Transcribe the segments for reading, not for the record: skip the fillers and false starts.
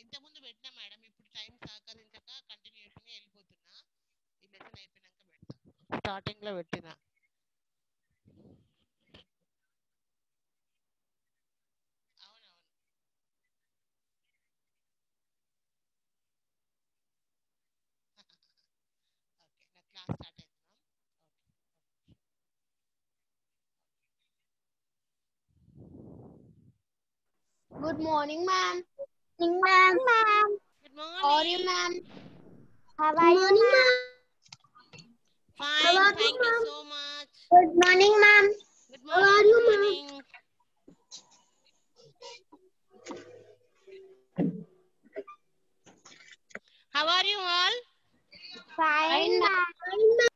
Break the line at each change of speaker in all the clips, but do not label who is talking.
ఇంతకుముందు పెట్టినా మేడం, ఇప్పుడు టైం సహకరించక కంటిన్యూషన్గా వెళ్ళిపోతున్నా. ఈ లెసన్ అయిపోయినాక పెడతా. స్టార్టింగ్లో పెట్టినా. అవునవును. ఓకే, నా క్లాస్ స్టార్ట్ అవుతున్నాం. Okay.
Good morning, ma'am. Good morning, ma'am.
Ma'am,
good
How are you,
morning.
ma'am?
how
Good
are you,
morning,
ma'am?
ma'am. How
fine,
are you,
thank you
ma'am?
So much.
Good morning, ma'am.
Good
How
morning,
are
good
you, ma'am?
Morning. How are you all?
Fine,
Fine, ma'am.
ma'am.
Fine, ma'am.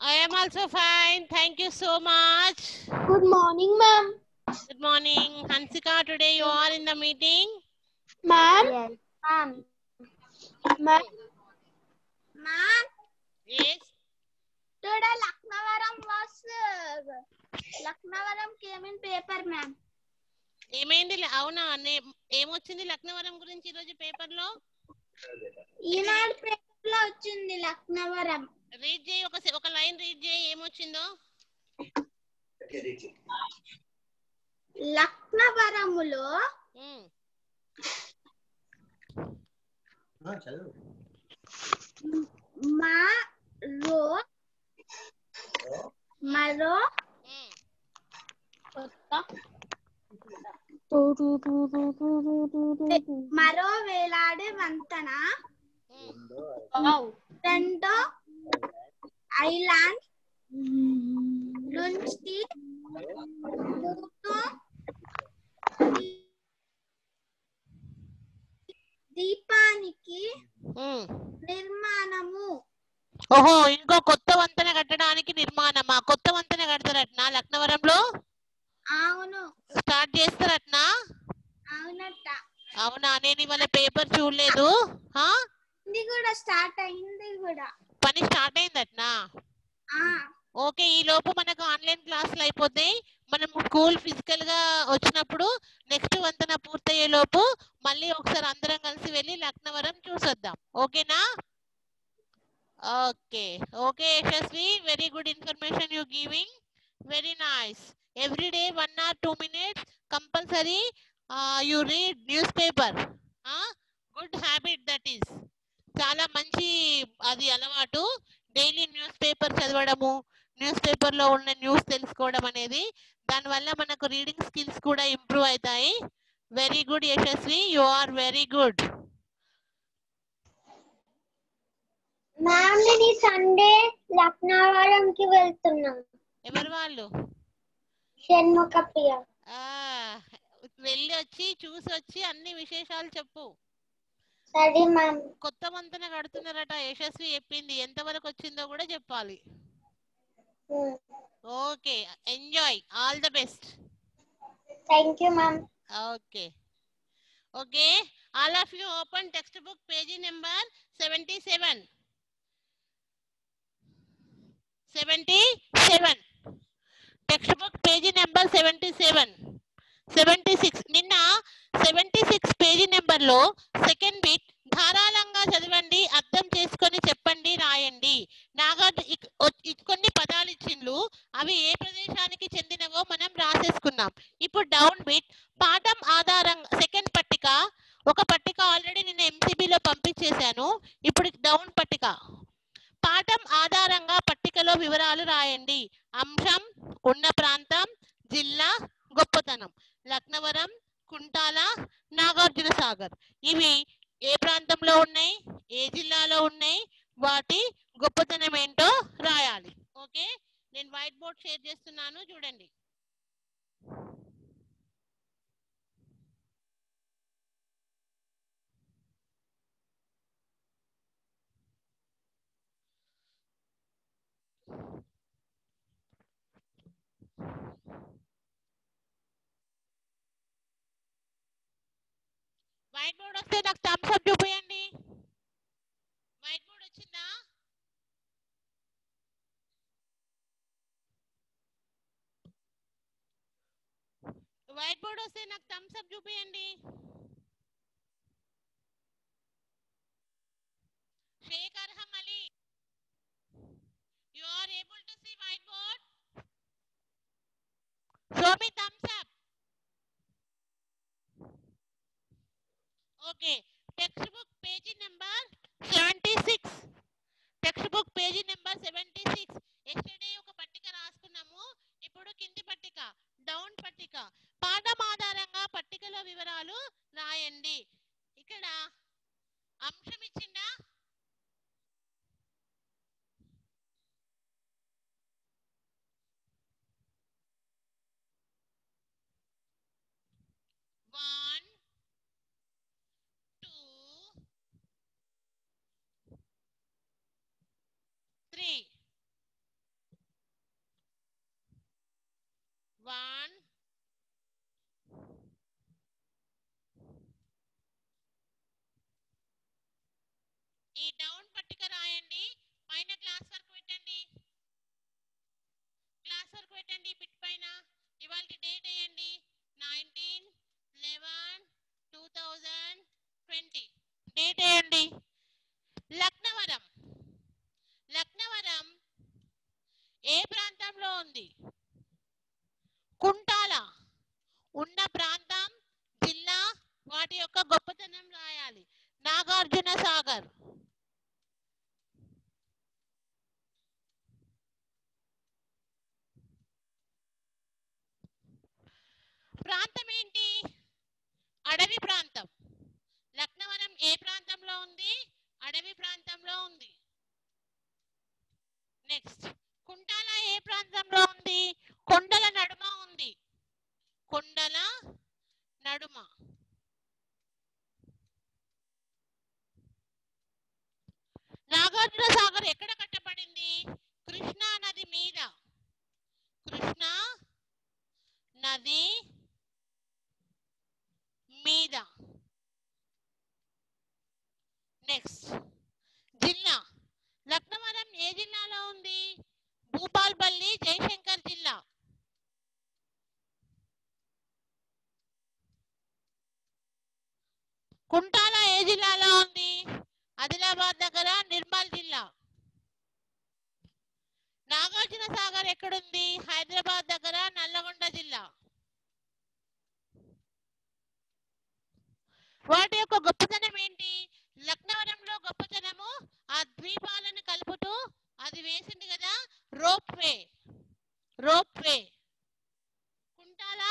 I am also fine. Thank you so much.
Good morning, ma'am.
Good morning. Hansika, today you are in the meeting?
Ma'am.
Yes, ma'am.
Ma'am. Ma'am.
Yes.
Today Lucknowaram came in paper, ma'am.
ఏమైంది? అవునా, ఏమొచ్చింది లక్నవరం గురించి ఈరోజు పేపర్లో?
ఈనాడు paper లో వచ్చింది Laknavaram.
Read చేయి, ఒక లైన్ రీడ్ చేయి, ఏమొచ్చిందో.
లక్నవరములో మరో మరో వేలాడే వంతెన రెండో ఐలాండ్ నుంచి దీపానికి నిర్మాణము.
ఓహో, ఇంకో కొత్త వంతెన కట్టడానికి నిర్మాణమా? కొత్త వంతెన కడతారట్నా లక్నవరంలో?
అవును.
స్టార్ట్ చేస్తారట్నా?
అవునట.
అవునా, నేను ఇవాళ పేపర్ చూడలేదు.
ఇది కూడా స్టార్ట్ అయింది కూడా.
పని స్టార్ట్ అయిందట్నా? ఓకే, ఈ లోపు మనకు ఆన్లైన్ క్లాసులు అయిపోతాయి. మనం స్కూల్ ఫిజికల్ గా వచ్చినప్పుడు నెక్స్ట్ వంతెన పూర్తయ్యే లోపు మళ్ళీ ఒకసారి అందరం కలిసి వెళ్ళి లక్నవరం చూసొద్దాం. ఓకేనా? Okay okay Yashasvi, very good information you giving. Very nice. Every day 1 or 2 minutes compulsory you read news paper. Good habit that is. చాలా మంచి అది అలవాటు. డైలీ న్యూస్ పేపర్ చదవడము, న్యూస్ పేపర్లో ఉన్న న్యూస్ తెలుసుకోవడం అనేది, దానివల్ల మనకు రీడింగ్ స్కిల్స్ కూడా ఇంప్రూవ్ అవుతాయి. Very good Yashasvi, you are very good.
Ma'am, నేను సండే లక్నవరంకి వెళ్తున్నాను.
ఎవరు వాళ్ళు?
షణ్ముఖ ప్రియ.
వెళ్ళి వచ్చి చూసి వచ్చి అన్ని విశేషాలు చెప్పు.
సరే మ్యామ్.
కొత్త వంతెన కడుతున్నారట, యశస్వి చెప్పింది. ఎంతవరకు వచ్చిందో కూడా చెప్పాలి. Okay, enjoy. All the best.
Thank you ma'am.
Okay okay, all of you open text book page number 77. 77 text book page number 77. 76 నిన్న 76 పేజీ నెంబర్లో సెకండ్ బిట్ ధారాళంగా చదవండి, అర్థం చేసుకొని చెప్పండి, రాయండి. కొన్ని పదాలు ఇచ్చిండ్లు, అవి ఏ ప్రదేశానికి చెందినవో మనం రాసేసుకున్నాం. ఇప్పుడు డౌన్ బిట్ పాఠం ఆధారంగా సెకండ్ పట్టిక. ఒక పట్టిక ఆల్రెడీ నిన్న ఎంసీబీలో పంపించేశాను. ఇప్పుడు డౌన్ పట్టిక. పాఠం ఆధారంగా పట్టికలో వివరాలు రాయండి. అంశం, ఉన్న ప్రాంతం, జిల్లా, గొప్పతనం. లక్నవరం, కుంటాల, నాగార్జున సాగర్. ఇవి ఏ ప్రాంతంలో ఉన్నాయి, ఏ జిల్లాలో ఉన్నాయి, వాటి గొప్పతనం ఏంటో రాయాలి. ఓకే, నేను వైట్ బోర్డ్ షేర్ చేస్తున్నాను, చూడండి. వైట్ బోర్డ్ వస్తే నాకు థమ్స్ అప్ చూపించండి. వైట్ బోర్డ్ వచ్చిందా? వైట్ బోర్డ్ వస్తే నాకు థమ్స్ అప్ చూపించండి. Okay, text book page number 76. Text book page number 76. Yesterday ఒక పట్టిక రాసుకున్నాము, ఇప్పుడు కింది పట్టిక, డౌన్ పట్టిక. పాఠం ఆధారంగా పట్టికలో వివరాలు రాయండి. ఇక్కడ అంశం ఇచ్చిందా? One, two, three. 1, ఈ డౌన్ పట్టిక రాయండి. పైన క్లాస్ వర్క్ పెట్టండి. క్లాస్ వర్క్ పెట్టండి బిట్ పైన. ఇవాళ డేట్ వేయండి 19/11/2020. డేట్ వేయండి. లక్నవరం. లక్నవరం ఏ ప్రాంతంలో ఉంది? కుంటాల ఉన్న ప్రాంతం, జిల్లా, వాటి యొక్క గొప్పతనం రాయాలి. నాగార్జున సాగర్. ప్రాంతం ఏంటి? అడవి ప్రాంతం. లక్నవరం ఏ ప్రాంతంలో ఉంది? అడవి ప్రాంతంలో ఉంది. నెక్స్ట్, కుంటాల ఏ ప్రాంతంలో ఉంది? కొండల నడుమ ఉంది. కొండల నడుమ. నాగార్జున సాగర్ ఎక్కడ కట్టబడింది? కృష్ణా నది మీద. కృష్ణా నది మీద. నెక్స్ట్, జిల్లా. లక్నవరం ఏ జిల్లాలో ఉంది? భూపాల్పల్లి, జయశంకర్ జిల్లా. కుంటాల ఏ జిల్లాలో ఉంది? ఆదిలాబాద్ దగ్గర, నిర్మల్ జిల్లా. నాగార్జున సాగర్ ఎక్కడుంది? హైదరాబాద్ దగ్గర, నల్లగొండ జిల్లా. వాటి యొక్క గొప్పతనం ఏంటి? లక్నవరంలో గొప్పతనము ఆ ద్వీపాలను కలుపుతూ అది వేసింది కదా, rope way. Rope way. Kuntala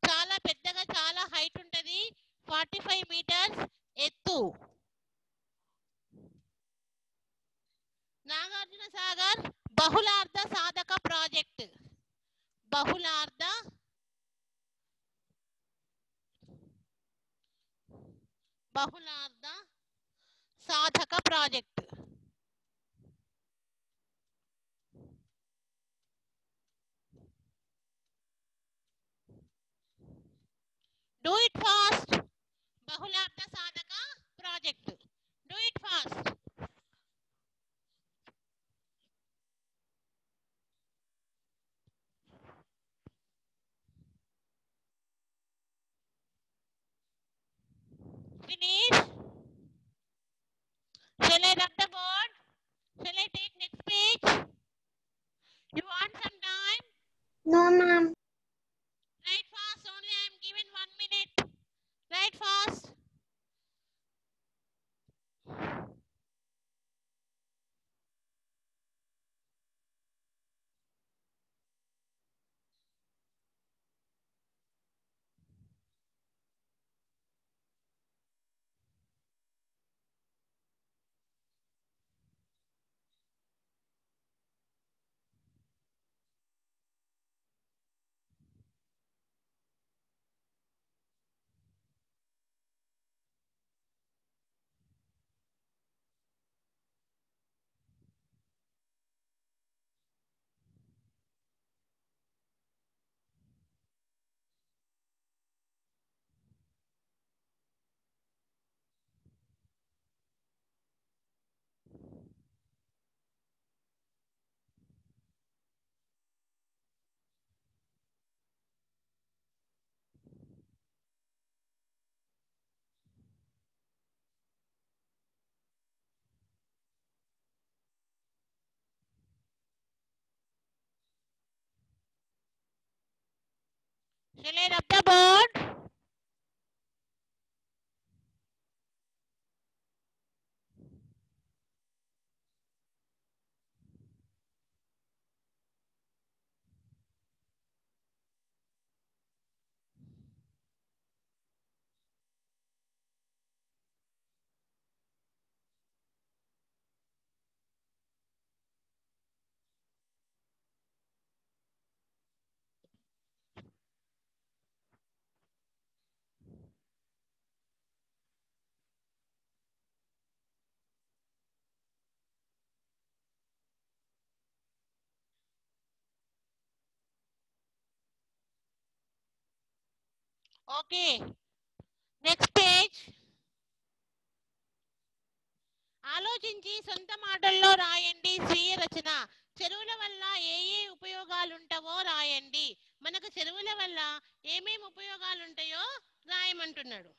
చాలా పెద్దగా, చాలా హైట్ ఉంటది, 45 మీటర్స్ ఎత్తు. నాగార్జున సాగర్ బహుళార్థ సాధక ప్రాజెక్ట్. బహుళార్థ సాధక ప్రాజెక్ట్. Do it fast. బహుళార్థ సాధక project. Do it fast. Finish. Shall I rub the board? Shall I take next page? You want some time?
No, ma'am.
Write fast. Only I am given 1 minute. Write fast. Shall I rub the board? Okay, next page. ఆలోచించి సొంత మాటల్లో రాయండి స్వీయ రచన. చెరువుల వల్ల ఏ ఏ ఉపయోగాలు ఉంటావో రాయండి. మనకు చెరువుల వల్ల ఏమేమి ఉపయోగాలు ఉంటాయో రాయమంటున్నాడు.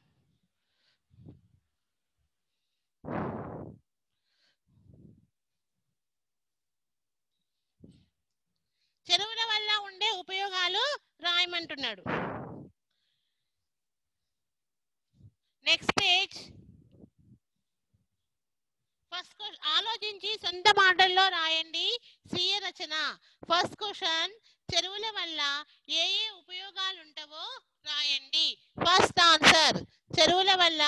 చెరువుల వల్ల ఉండే ఉపయోగాలు రాయమంటున్నాడు. Next page. ఫస్ట్ ఆలోచించి సొంత మాటల్లో రాయండి స్వీయ రచన. ఫస్ట్ క్వశ్చన్, చెరువుల వల్ల ఏ ఏ ఉపయోగాలు ఉంటావో రాయండి. ఫస్ట్ ఆన్సర్, చెరువుల వల్ల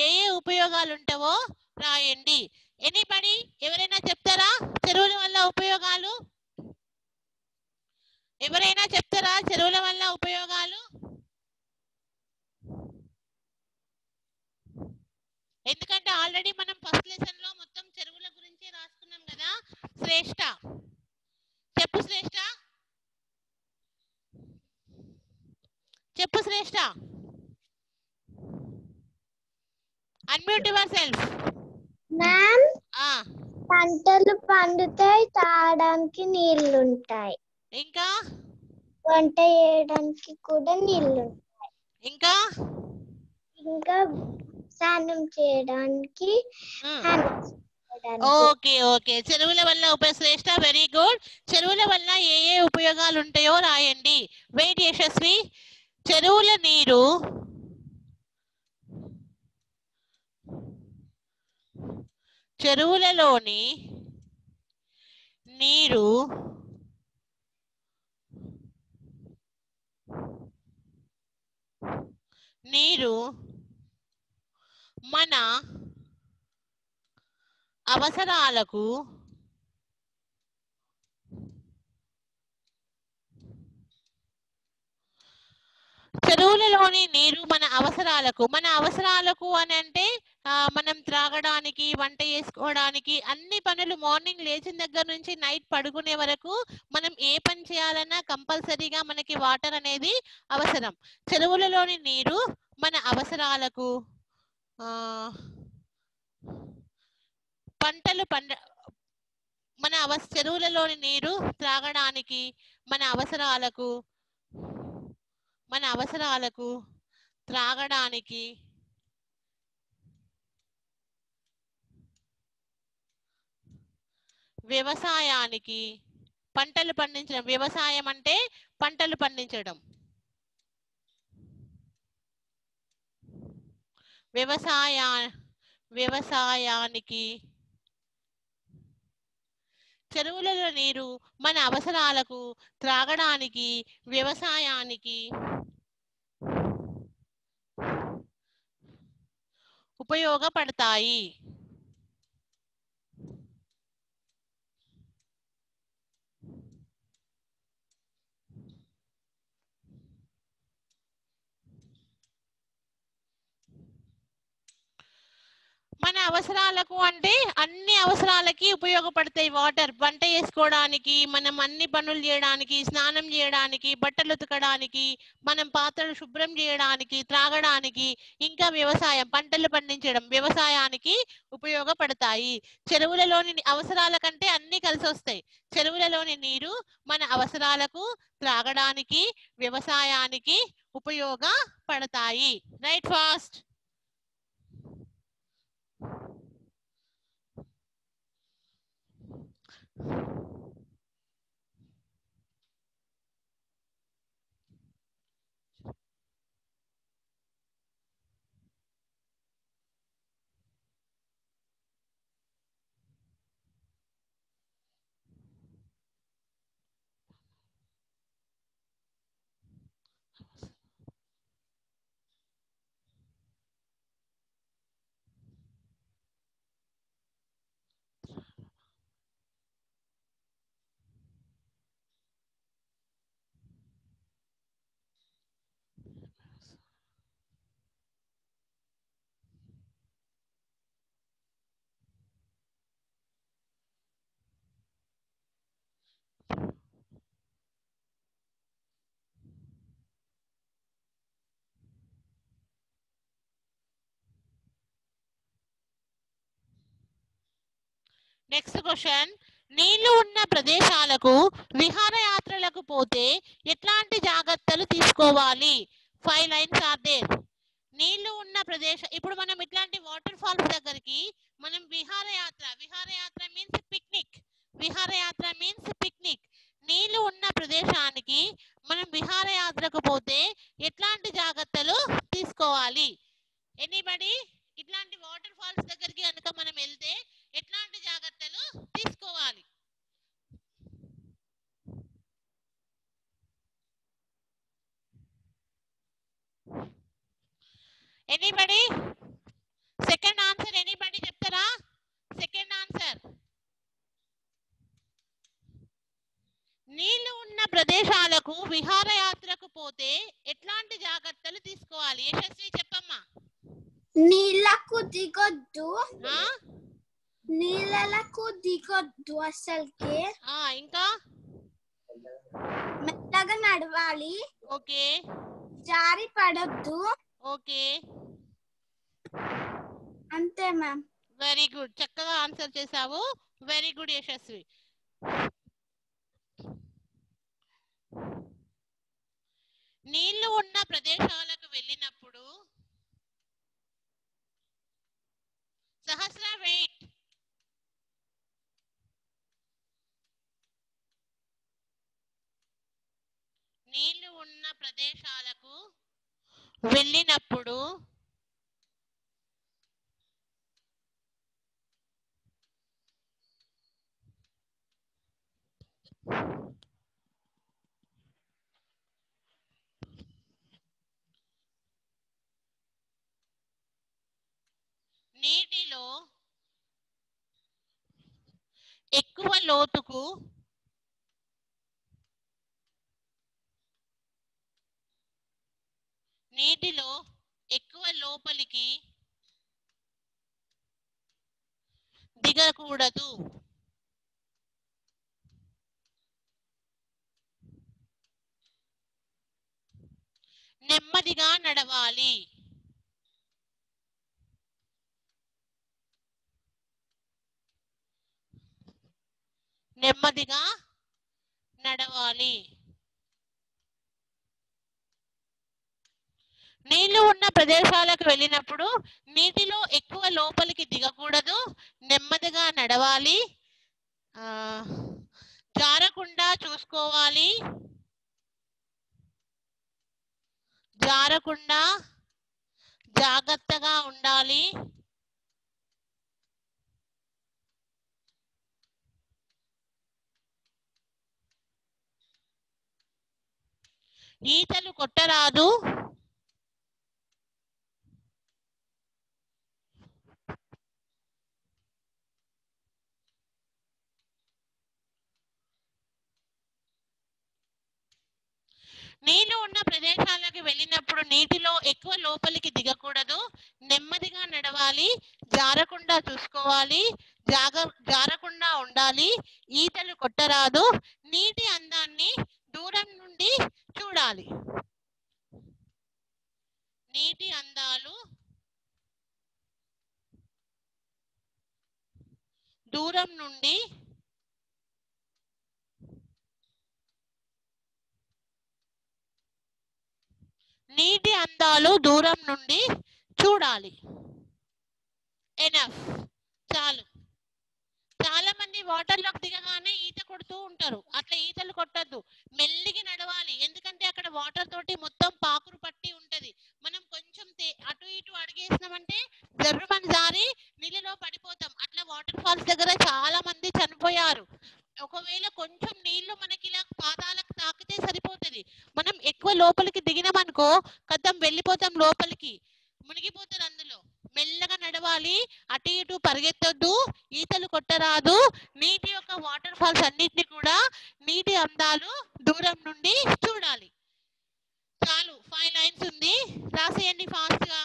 ఏ ఏ ఉపయోగాలు ఉంటావో రాయండి. ఎనీబడి, ఎవరైనా చెప్తారా చెరువుల వల్ల ఉపయోగాలు? ఎవరైనా చెప్తారా చెరువుల వల్ల ఉపయోగాలు? ఎందుకంటే ఆల్రెడీ మనం ఫస్ట్ లెసన్ లో మొత్తం చెరువుల గురించి రాసుకున్నాం కదా. శ్రేష్ఠ చెప్పు, శ్రేష్ఠ చెప్పు, శ్రేష్ఠ అన్మ్యూట్ యువర్ సెల్ఫ్.
మ్యామ్, పంటలు పండుతాయి, తాగడానికి నీళ్లు ఉంటాయి,
ఇంకా
వంట చేయడానికి కూడా నీళ్లు ఉంటాయి,
ఇంకా
ఇంకా స్నానం చేయడానికి
ఓకే ఓకే, చెరువుల వల్ల శ్రేష్ఠ, వెరీ గుడ్. చెరువుల వల్ల ఏ ఏ ఉపయోగాలు ఉంటాయో రాయండి. వెయిట్ యశస్వి. చెరువుల నీరు చెరువులలోని నీరు మన అవసరాలకు చెరువులలోని నీరు మన అవసరాలకు అని అంటే మనం త్రాగడానికి, వంట చేసుకోవడానికి, అన్ని పనులు మార్నింగ్ లేచిన దగ్గర నుంచి నైట్ పడుకునే వరకు మనం ఏ పని చేయాలన్నా కంపల్సరీగా మనకి వాటర్ అనేది అవసరం. చెరువులలోని నీరు మన అవసరాలకు, చెరువులలోని నీరు త్రాగడానికి, మన అవసరాలకు త్రాగడానికి, వ్యవసాయానికి, పంటలు పండించడం. వ్యవసాయం అంటే పంటలు పండించడం. వ్యవసాయానికి చెరువులలో నీరు మన అవసరాలకు, త్రాగడానికి, వ్యవసాయానికి ఉపయోగపడతాయి. మన అవసరాలకు అంటే అన్ని అవసరాలకి ఉపయోగపడతాయి వాటర్. వంట చేసుకోవడానికి, మనం అన్ని పనులు చేయడానికి, స్నానం చేయడానికి, బట్టలు ఉతకడానికి, మనం పాత్రలు శుభ్రం చేయడానికి, త్రాగడానికి, ఇంకా వ్యవసాయం పంటలు పండించడం, వ్యవసాయానికి ఉపయోగపడతాయి. చెరువులలోని అవసరాల కంటే అన్ని కలిసి వస్తాయి. చెరువులలోని నీరు మన అవసరాలకు, త్రాగడానికి, వ్యవసాయానికి ఉపయోగపడతాయి. Right fast. నెక్స్ట్ క్వశ్చన్, నీళ్లు ఉన్న ప్రదేశాలకు విహారయాత్రలకు పోతే ఎట్లాంటి జాగ్రత్తలు తీసుకోవాలి? 5 లైన్స్ ఆర్ దేర్. నీళ్లు ఉన్న ప్రదేశం, ఇప్పుడు మనం ఇట్లాంటి వాటర్ ఫాల్స్ దగ్గరికి మనం విహారయాత్ర మీన్స్ పిక్నిక్. విహారయాత్ర మీన్స్ పిక్నిక్. నీళ్లు ఉన్న ప్రదేశానికి మనం విహారయాత్రకు పోతే ఎట్లాంటి జాగ్రత్తలు తీసుకోవాలి? ఎనీబడి? ఇట్లాంటి వాటర్ ఫాల్స్ దగ్గరికి కనుక మనం వెళ్తే ఎట్లాంటి జాగ్రత్తలు తీసుకోవాలి? ఎనీబడి? సెకండ్ ఆన్సర్ ఎనీబడి చెప్తారా? సెకండ్ ఆన్సర్, నీళ్లు ఉన్న ప్రదేశాలకు విహారయాత్రకు పోతే ఎట్లాంటి జాగ్రత్తలు తీసుకోవాలి? యశస్వి చెప్పమ్మా.
నీళ్ళకు దిగొద్దు,
ఆ?
నీళ్ళకు దిగొద్దు అసలుకి.
ఇంకా
మెల్లగా నడవాలి,
ఓకే,
జారి పడొద్దు,
ఓకే,
అంతే మ్యామ్.
వెరీ గుడ్, చక్కగా ఆన్సర్ చేశావు. Very good Yashasvi. నీళ్లు ఉన్న ప్రదేశాలకు వెళ్ళినప్పుడు సహస్ర వెయిట్. నీళ్లు ఉన్న ప్రదేశాలకు వెళ్ళినప్పుడు నీటిలో ఎక్కువ లోతుకు నీటిలో ఎక్కువ లోపలికి దిగకూడదు. నెమ్మదిగా నడవాలి. నెమ్మదిగా నడవాలి. నీళ్లు ఉన్న ప్రదేశాలకు వెళ్ళినప్పుడు నీటిలో ఎక్కువ లోపలికి దిగకూడదు, నెమ్మదిగా నడవాలి, జారకుండా చూసుకోవాలి, జారకుండా జాగ్రత్తగా ఉండాలి, ఈతలు కొట్టరాదు, నీళ్లు ఉన్న ప్రదేశాలకు వెళ్ళినప్పుడు నీటిలో ఎక్కువ లోపలికి దిగకూడదు, నెమ్మదిగా నడవాలి, జారకుండా చూసుకోవాలి, జారకుండా ఉండాలి, ఈతలు కొట్టరాదు, నీటి అందాన్ని దూరం నుండి చూడాలి. నీటి అందాలు దూరం నుండి చూడాలి. ఎనఫ్, చాలు. చాలా మంది వాటర్లోకి దిగగానే ఈత కొడుతూ ఉంటారు. అట్లా ఈతలు కొట్టద్దు, మెల్లిగి నడవాలి. ఎందుకంటే అక్కడ వాటర్ తోటి మొత్తం పాకురు పట్టి ఉంటది. మనం కొంచెం అటు ఇటు అడిగేసినామంటే జర్రుమని జారి నీళ్ళలో పడిపోతాం. అట్లా వాటర్ ఫాల్స్ దగ్గర చాలా మంది చనిపోయారు. ఒకవేళ కొంచెం నీళ్లు మనకి ఇలా పాదాలకు తాకితే సరిపోతుంది. మనం ఎక్కువ లోపలికి దిగినామనుకో కథం వెళ్ళిపోతాం, లోపలికి మునిగిపోతారు. అందులో మెల్లగా నడవాలి, అటు ఇటు పరిగెత్తొద్దు, ఈతలు కొట్టరాదు. నీటి యొక్క వాటర్ ఫాల్స్ అన్నిటిని కూడా నీటి అందాలు దూరం నుండి చూడాలి. చాలు, 5 లైన్స్ ఉంది, రాసేయండి ఫాస్ట్ గా.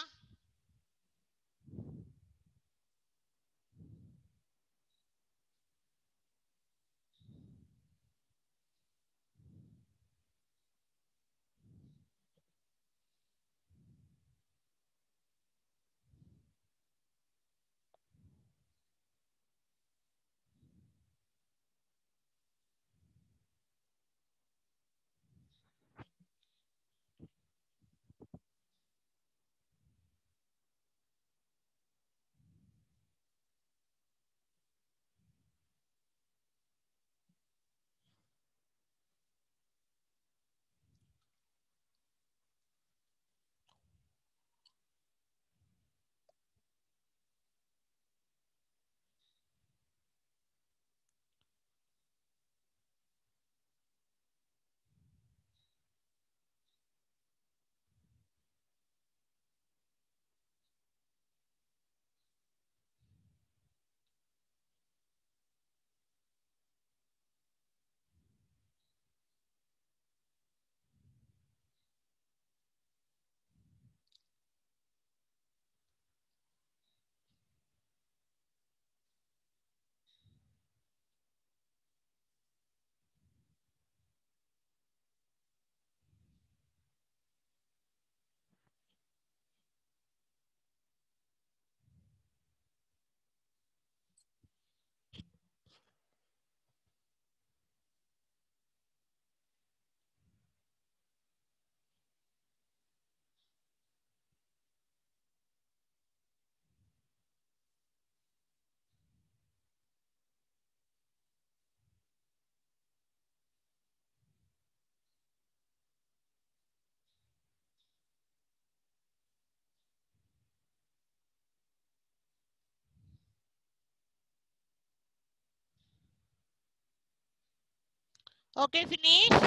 Okay finish.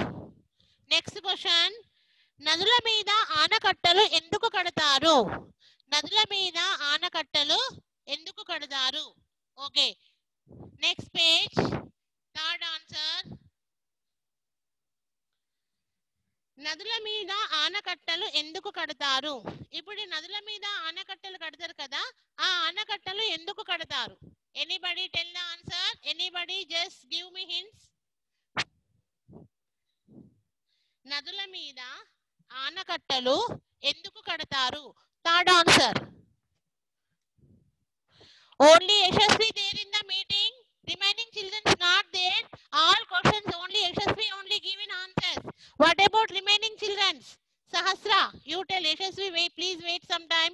నెక్స్ట్ క్వశ్చన్, నదుల మీద ఆనకట్టలు ఎందుకు కడతారు? నదుల మీద ఆనకట్టలు ఎందుకు కడతారు? Okay, next page, third answer. నదుల మీద ఆనకట్టలు ఎందుకు కడతారు? ఇప్పుడు ఈ నదుల మీద ఆనకట్టలు కడతారు కదా, ఆ ఆనకట్టలు ఎందుకు కడతారు? Anybody tell the answer? Anybody just give me hints. నదుల మీద ఆనకట్టలు ఎందుకు కడతారు? Third answer. Only Yashasvi there in the meeting, remaining childrens not there. All questions only Yashasvi only given answers. What about remaining childrens? Sahasra, you tell Yashasvi, wait, please wait some time.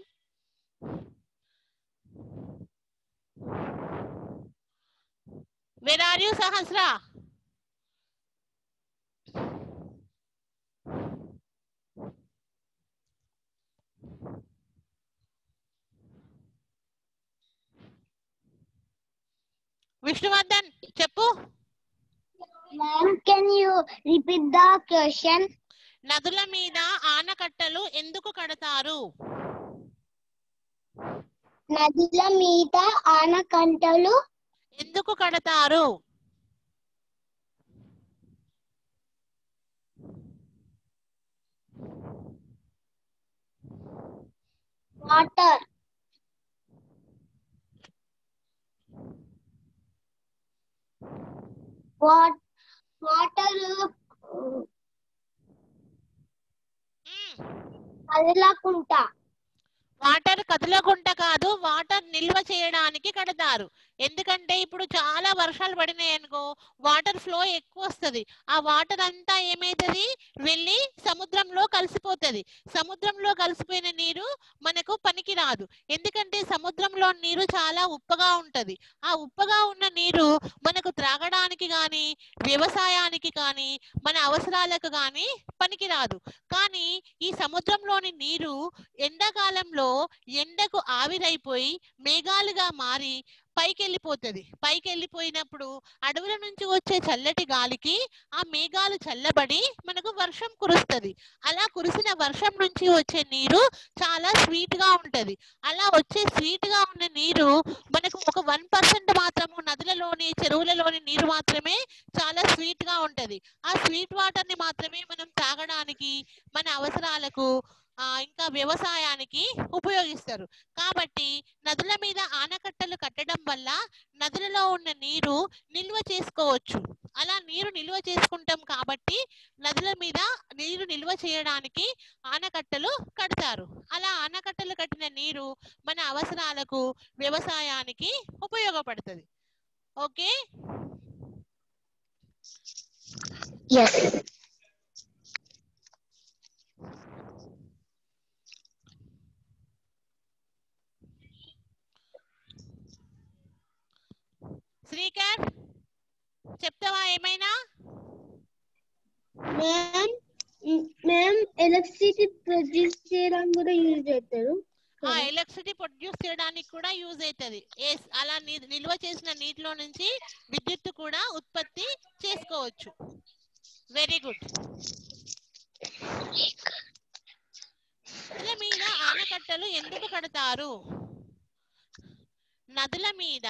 Where are you, Sahasra? Vishnuvardhan, చెప్పు.
Ma'am, can you repeat the question?
నదుల మీద ఆనకట్టలు ఎందుకు కడతారు?
నదుల మీద ఆనకట్టలు
ఎందుకు కడతారు?
వాటర్ వాటర్ కదలకుండా.
వాటర్ కదలకుండా కాదు, వాటర్ నిల్వ చేయడానికి కడతారు. ఎందుకంటే ఇప్పుడు చాలా వర్షాలు పడినాయి అనుకో, వాటర్ ఫ్లో ఎక్కువ వస్తుంది. ఆ వాటర్ అంతా ఏమైతుంది, వెళ్ళి సముద్రంలో కలిసిపోతుంది. సముద్రంలో కలిసిపోయిన నీరు మనకు పనికి రాదు. ఎందుకంటే సముద్రంలో నీరు చాలా ఉప్పగా ఉంటది. ఆ ఉప్పగా ఉన్న నీరు మనకు త్రాగడానికి కానీ, వ్యవసాయానికి కానీ, మన అవసరాలకు కానీ పనికి రాదు. కానీ ఈ సముద్రంలోని నీరు ఎండాకాలంలో ఎండకు ఆవిరైపోయి మేఘాలుగా మారి పైకి వెళ్ళిపోతుంది. పైకి వెళ్ళిపోయినప్పుడు అడవుల నుంచి వచ్చే చల్లటి గాలికి ఆ మేఘాలు చల్లబడి మనకు వర్షం కురుస్తుంది. అలా కురిసిన వర్షం నుంచి వచ్చే నీరు చాలా స్వీట్ గా ఉంటది. అలా వచ్చే స్వీట్ గా ఉన్న నీరు మనకు ఒక 1% మాత్రము, నదులలోని చెరువులలోని నీరు మాత్రమే చాలా స్వీట్ గా ఉంటది. ఆ స్వీట్ వాటర్ ని మాత్రమే మనం తాగడానికి, మన అవసరాలకు, ఇంకా వ్యవసాయానికి ఉపయోగిస్తారు. కాబట్టి నదుల మీద ఆనకట్టలు కట్టడం వల్ల నదులలో ఉన్న నీరు నిల్వ చేసుకోవచ్చు. అలా నీరు నిల్వ చేసుకుంటాం కాబట్టి నదుల మీద నీరు నిల్వ చేయడానికి ఆనకట్టలు కడతారు. అలా ఆనకట్టలు కట్టిన నీరు మన అవసరాలకు, వ్యవసాయానికి ఉపయోగపడుతుంది. ఓకే, శ్రీకర్ చెప్తావా ఏమైనా?
మ్యామ్ ఎలక్ట్రిసిటీ ప్రొడ్యూస్ చేయడానికి కూడా యూజ్ అవుతారు.
ఎలక్ట్రిసిటీ ప్రొడ్యూస్ చేయడానికి కూడా యూజ్ అవుతుంది. అలా నిల్వ చేసిన నీటిలో నుంచి విద్యుత్తు కూడా ఉత్పత్తి చేసుకోవచ్చు. Very good. నదుల మీద ఆనకట్టలు ఎందుకు కడతారు? నదుల మీద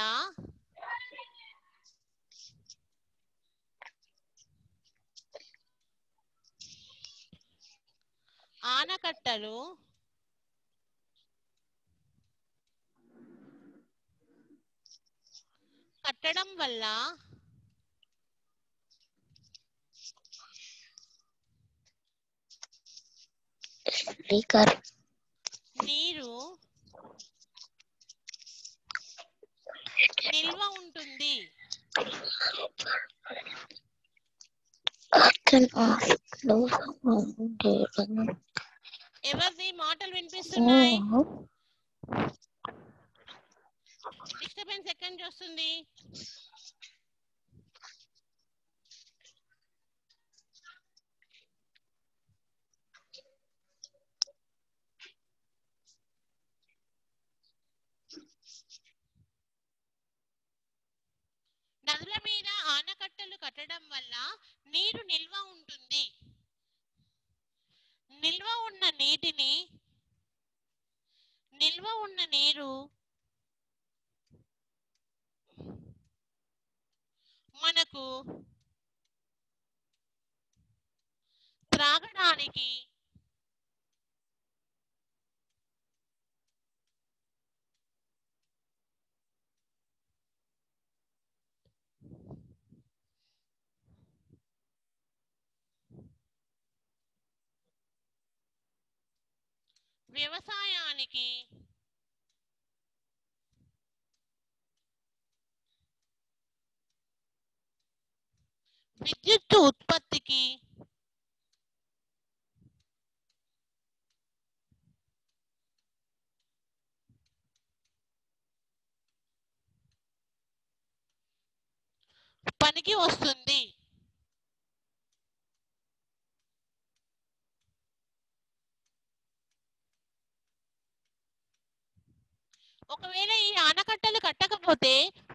ఆనకట్టలు కట్టడం వల్ల నీరు నిల్వ ఉంటుంది. ఎవరిది మాటలు వినిపిస్తున్నాయి? డిస్టర్బెన్స్ ఎక్కడి నుంచి వస్తుంది? నదుల మీద ఆనకట్టలు కట్టడం వల్ల నీరు నిల్వ ఉంటుంది. నిల్వ ఉన్న నీటిని నిల్వ ఉన్న నీరు మనకు త్రాగడానికి వ్యవసాయానికి విద్యుత్తు ఉత్పత్తికి పనికి వస్తుంది. ఒకవేళ ఈ ఆనకట్టలు కట్టకపోతే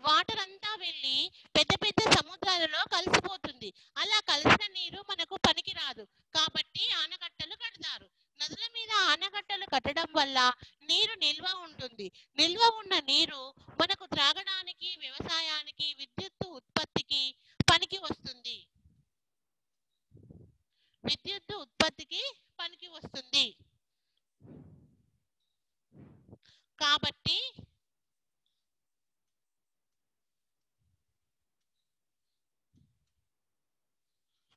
వాటర్ అంతా వెళ్ళి పెద్ద పెద్ద సముద్రాలలో కలిసిపోతుంది. అలా కలిసిన నీరు మనకు పనికి రాదు. కాబట్టి ఆనకట్టలు కడతారు. నదుల మీద ఆనకట్టలు కట్టడం వల్ల నీరు నిల్వ ఉంటుంది. నిల్వ ఉన్న నీరు మనకు త్రాగడానికి, వ్యవసాయానికి, విద్యుత్తు ఉత్పత్తికి పనికి వస్తుంది. విద్యుత్తు ఉత్పత్తికి పనికి వస్తుంది. కాబట్టి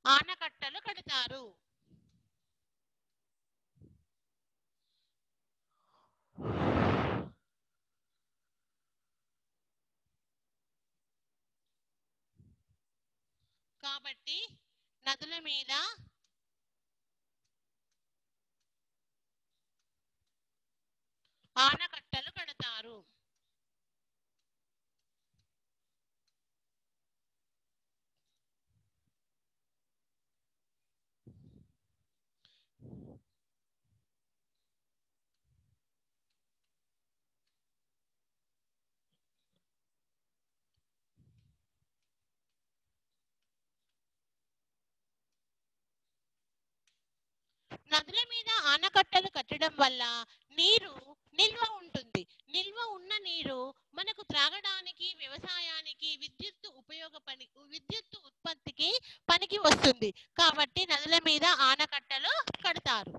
ఆనకట్టలు కడతారు. కాబట్టి నదుల మీద ఆనకట్టలు కడతారు. నదుల మీద ఆనకట్టలు కట్టడం వల్ల నీరు నిల్వ ఉంటుంది. నిల్వ ఉన్న నీరు మనకు త్రాగడానికి, వ్యవసాయానికి, విద్యుత్తు ఉత్పత్తికి పనికి వస్తుంది. కాబట్టి నదుల మీద ఆనకట్టలు కడతారు.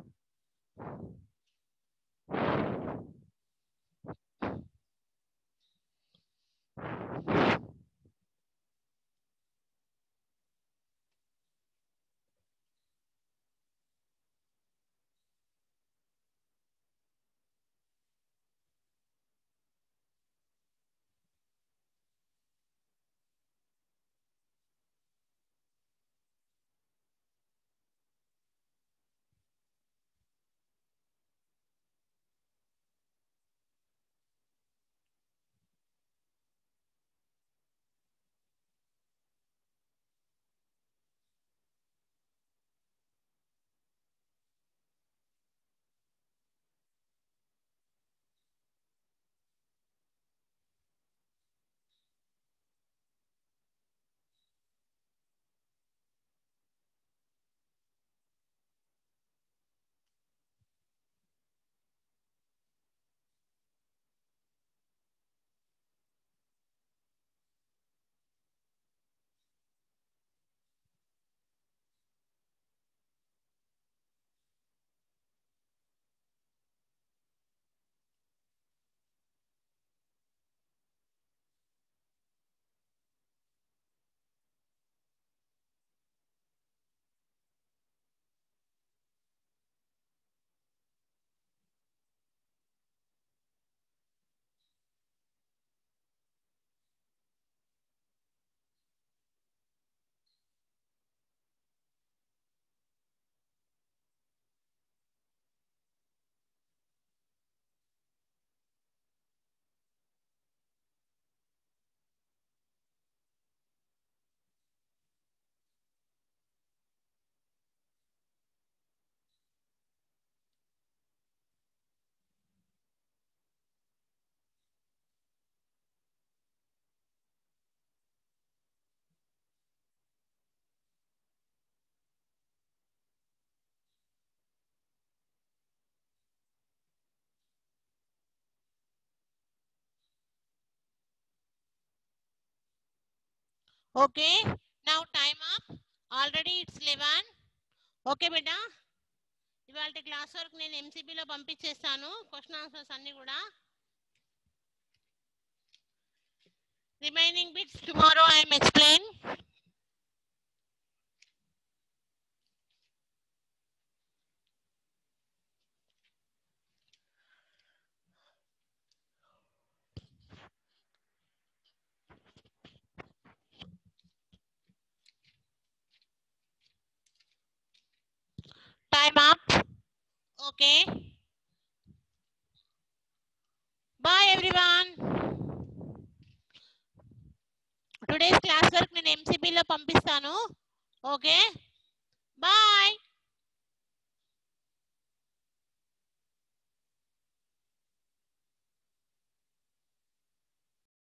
Okay now time up already it's 11. Okay బేటా, ఇవాళ క్లాస్ వర్క్ నేను ఎంసీబీలో పంపించేస్తాను, క్వశ్చన్ ఆన్సర్స్ అన్ని కూడా. Remaining bits tomorrow I M explain. Time up. Okay. Bye everyone. Today's class work నేను MCB లో పంపిస్తాను. Okay. Bye.